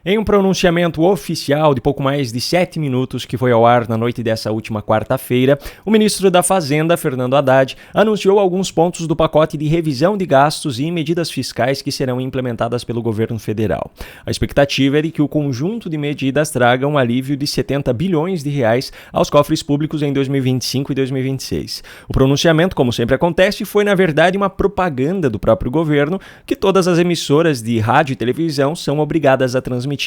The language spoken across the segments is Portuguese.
Em um pronunciamento oficial de pouco mais de 7 minutos que foi ao ar na noite dessa última quarta-feira, o ministro da Fazenda, Fernando Haddad, anunciou alguns pontos do pacote de revisão de gastos e medidas fiscais que serão implementadas pelo governo federal. A expectativa é de que o conjunto de medidas traga um alívio de 70 bilhões de reais aos cofres públicos em 2025 e 2026. O pronunciamento, como sempre acontece, foi na verdade uma propaganda do próprio governo que todas as emissoras de rádio e televisão são obrigadas a transmitir.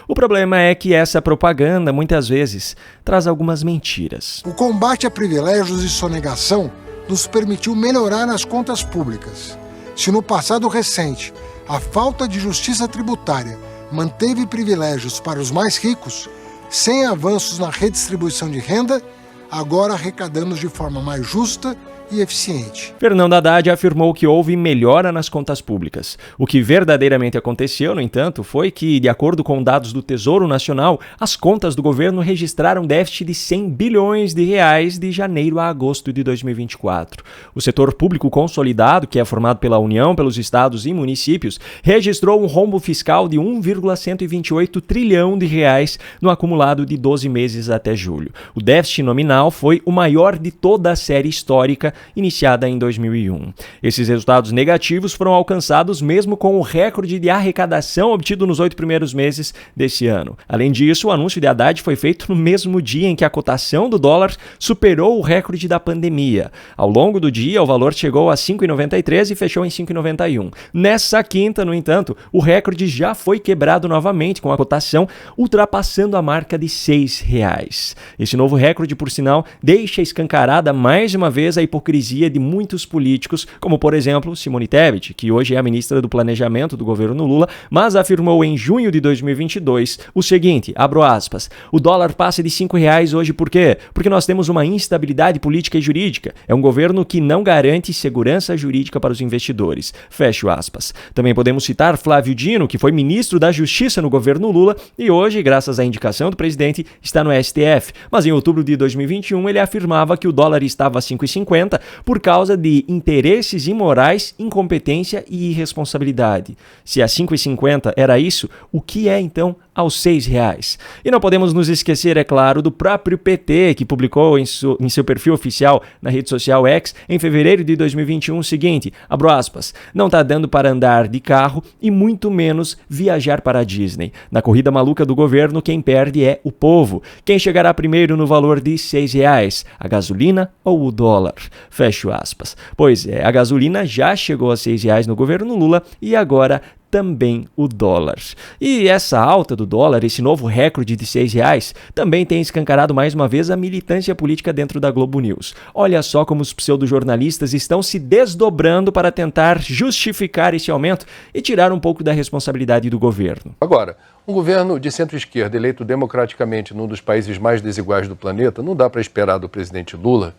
O problema é que essa propaganda, muitas vezes, traz algumas mentiras. O combate a privilégios e sonegação nos permitiu melhorar as contas públicas. Se no passado recente a falta de justiça tributária manteve privilégios para os mais ricos, sem avanços na redistribuição de renda, agora arrecadamos de forma mais justa e eficiente. Fernando Haddad afirmou que houve melhora nas contas públicas. O que verdadeiramente aconteceu, no entanto, foi que, de acordo com dados do Tesouro Nacional, as contas do governo registraram déficit de 100 bilhões de reais de janeiro a agosto de 2024. O setor público consolidado, que é formado pela União, pelos estados e municípios, registrou um rombo fiscal de 1,128 trilhão de reais no acumulado de 12 meses até julho. O déficit nominal foi o maior de toda a série histórica iniciada em 2001. Esses resultados negativos foram alcançados mesmo com o recorde de arrecadação obtido nos 8 primeiros meses desse ano. Além disso, o anúncio de Haddad foi feito no mesmo dia em que a cotação do dólar superou o recorde da pandemia. Ao longo do dia, o valor chegou a 5,93 e fechou em 5,91. Nessa quinta, no entanto, o recorde já foi quebrado novamente, com a cotação ultrapassando a marca de R$ 6. Esse novo recorde, por sinal, deixa escancarada mais uma vez a hipocrisia de muitos políticos, como por exemplo Simone Tebet, que hoje é a ministra do Planejamento do governo Lula, mas afirmou em junho de 2022 o seguinte, abro aspas, o dólar passa de R$5 hoje por quê? Porque nós temos uma instabilidade política e jurídica. É um governo que não garante segurança jurídica para os investidores. Fecho aspas. Também podemos citar Flávio Dino, que foi ministro da Justiça no governo Lula e hoje, graças à indicação do presidente, está no STF. Mas em outubro de 2021 ele afirmava que o dólar estava a 5,50 por causa de interesses imorais, incompetência e irresponsabilidade. Se a 5,50 era isso, o que é então aos R$6? E não podemos nos esquecer, é claro, do próprio PT, que publicou em seu perfil oficial na rede social X, em fevereiro de 2021, o seguinte, abro aspas, não tá dando para andar de carro e muito menos viajar para a Disney. Na corrida maluca do governo, quem perde é o povo. Quem chegará primeiro no valor de R$6? A gasolina ou o dólar? Fecho aspas. Pois é, a gasolina já chegou a R$6 no governo Lula e agora também o dólar. E essa alta do dólar, esse novo recorde de R$6, também tem escancarado mais uma vez a militância política dentro da Globo News. Olha só como os pseudojornalistas estão se desdobrando para tentar justificar esse aumento e tirar um pouco da responsabilidade do governo. Agora, um governo de centro-esquerda eleito democraticamente num dos países mais desiguais do planeta, não dá para esperar do presidente Lula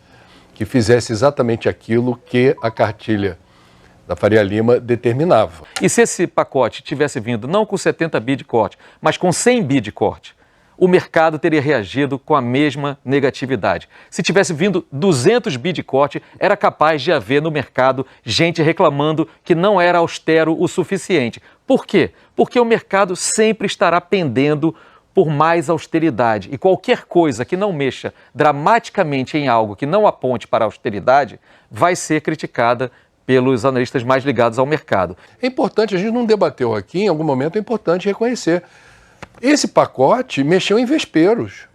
que fizesse exatamente aquilo que a cartilha da Faria Lima determinava. E se esse pacote tivesse vindo não com 70 bi de corte, mas com 100 bi de corte, o mercado teria reagido com a mesma negatividade. Se tivesse vindo 200 bi de corte, era capaz de haver no mercado gente reclamando que não era austero o suficiente. Por quê? Porque o mercado sempre estará pendendo por mais austeridade. E qualquer coisa que não mexa dramaticamente em algo que não aponte para a austeridade vai ser criticada pelos analistas mais ligados ao mercado. É importante, a gente não debateu aqui, em algum momento é importante reconhecer. Esse pacote mexeu em vesperos,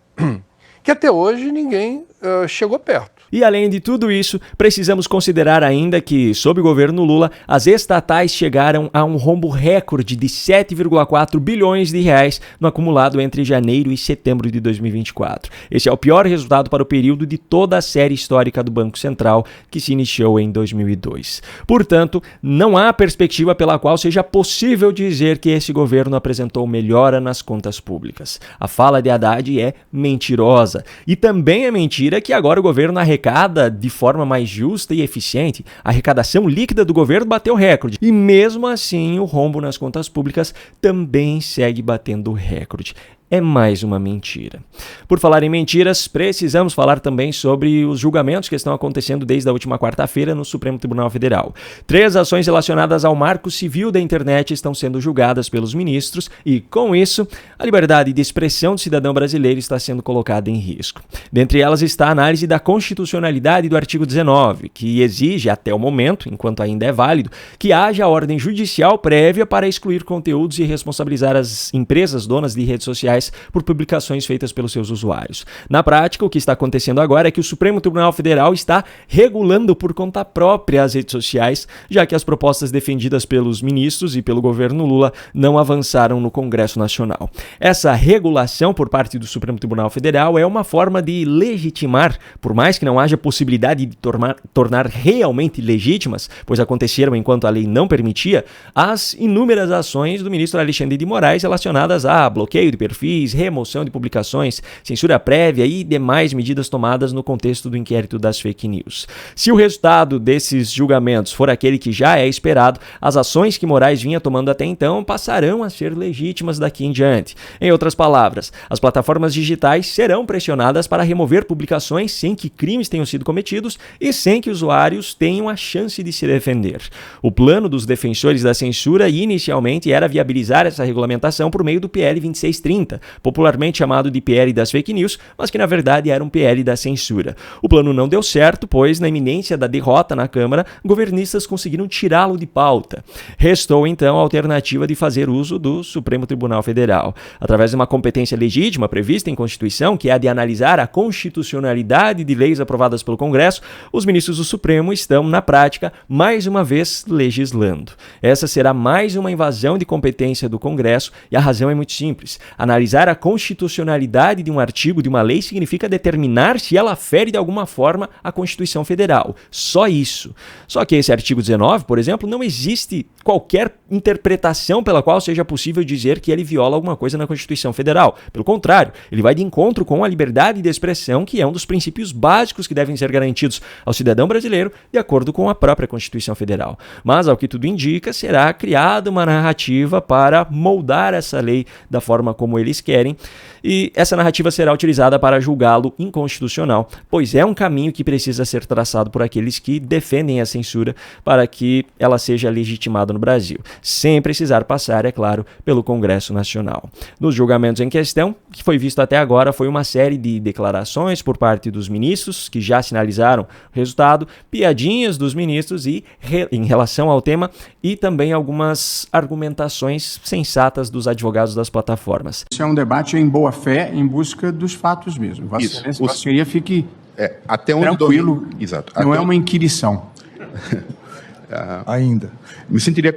que até hoje ninguém chegou perto. E além de tudo isso, precisamos considerar ainda que, sob o governo Lula, as estatais chegaram a um rombo recorde de 7,4 bilhões de reais no acumulado entre janeiro e setembro de 2024. Esse é o pior resultado para o período de toda a série histórica do Banco Central, que se iniciou em 2002. Portanto, não há perspectiva pela qual seja possível dizer que esse governo apresentou melhora nas contas públicas. A fala de Haddad é mentirosa. E também é mentira que agora o governo arrecada de forma mais justa e eficiente. A arrecadação líquida do governo bateu recorde. E mesmo assim, o rombo nas contas públicas também segue batendo recorde. é mais uma mentira. Por falar em mentiras, precisamos falar também sobre os julgamentos que estão acontecendo desde a última quarta-feira no Supremo Tribunal Federal. 3 ações relacionadas ao marco civil da internet estão sendo julgadas pelos ministros e, com isso, a liberdade de expressão do cidadão brasileiro está sendo colocada em risco. Dentre elas está a análise da constitucionalidade do artigo 19, que exige, até o momento, enquanto ainda é válido, que haja ordem judicial prévia para excluir conteúdos e responsabilizar as empresas donas de redes sociais por publicações feitas pelos seus usuários. Na prática, o que está acontecendo agora é que o Supremo Tribunal Federal está regulando por conta própria as redes sociais, já que as propostas defendidas pelos ministros e pelo governo Lula não avançaram no Congresso Nacional. Essa regulação por parte do Supremo Tribunal Federal é uma forma de legitimar, por mais que não haja possibilidade de tornar realmente legítimas, pois aconteceram enquanto a lei não permitia, as inúmeras ações do ministro Alexandre de Moraes relacionadas a bloqueio de perfis, remoção de publicações, censura prévia e demais medidas tomadas no contexto do inquérito das fake news. Se o resultado desses julgamentos for aquele que já é esperado, as ações que Moraes vinha tomando até então passarão a ser legítimas daqui em diante. Em outras palavras, as plataformas digitais serão pressionadas para remover publicações sem que crimes tenham sido cometidos e sem que usuários tenham a chance de se defender. O plano dos defensores da censura inicialmente era viabilizar essa regulamentação por meio do PL 2630, popularmente chamado de PL das fake news, mas que na verdade era um PL da censura. O plano não deu certo, pois na iminência da derrota na Câmara, governistas conseguiram tirá-lo de pauta. Restou então a alternativa de fazer uso do Supremo Tribunal Federal. Através de uma competência legítima prevista em Constituição, que é a de analisar a constitucionalidade de leis aprovadas pelo Congresso, os ministros do Supremo estão, na prática, mais uma vez legislando. Essa será mais uma invasão de competência do Congresso e a razão é muito simples. Analisar a constitucionalidade de um artigo de uma lei significa determinar se ela fere de alguma forma a Constituição Federal. Só isso. Só que esse artigo 19, por exemplo, não existe qualquer interpretação pela qual seja possível dizer que ele viola alguma coisa na Constituição Federal. Pelo contrário, ele vai de encontro com a liberdade de expressão, que é um dos princípios básicos que devem ser garantidos ao cidadão brasileiro, de acordo com a própria Constituição Federal. Mas, ao que tudo indica, será criada uma narrativa para moldar essa lei da forma como eles querem, e essa narrativa será utilizada para julgá-lo inconstitucional, pois é um caminho que precisa ser traçado por aqueles que defendem a censura para que ela seja legitimada no Brasil, sem precisar passar, é claro, pelo Congresso Nacional. Nos julgamentos em questão, o que foi visto até agora foi uma série de declarações por parte dos ministros, que já sinalizaram o resultado, piadinhas dos ministros em relação ao tema, e também algumas argumentações sensatas dos advogados das plataformas. Isso é um debate em boa fé, em busca dos fatos mesmo. Vossa Excelência fique até onde tranquilo, exato. Não é uma inquirição. Ainda. Me sentiria...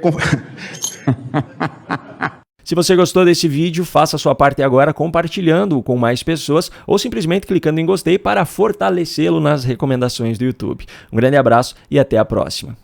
Se você gostou desse vídeo, faça a sua parte agora compartilhando-o com mais pessoas ou simplesmente clicando em gostei para fortalecê-lo nas recomendações do YouTube. Um grande abraço e até a próxima.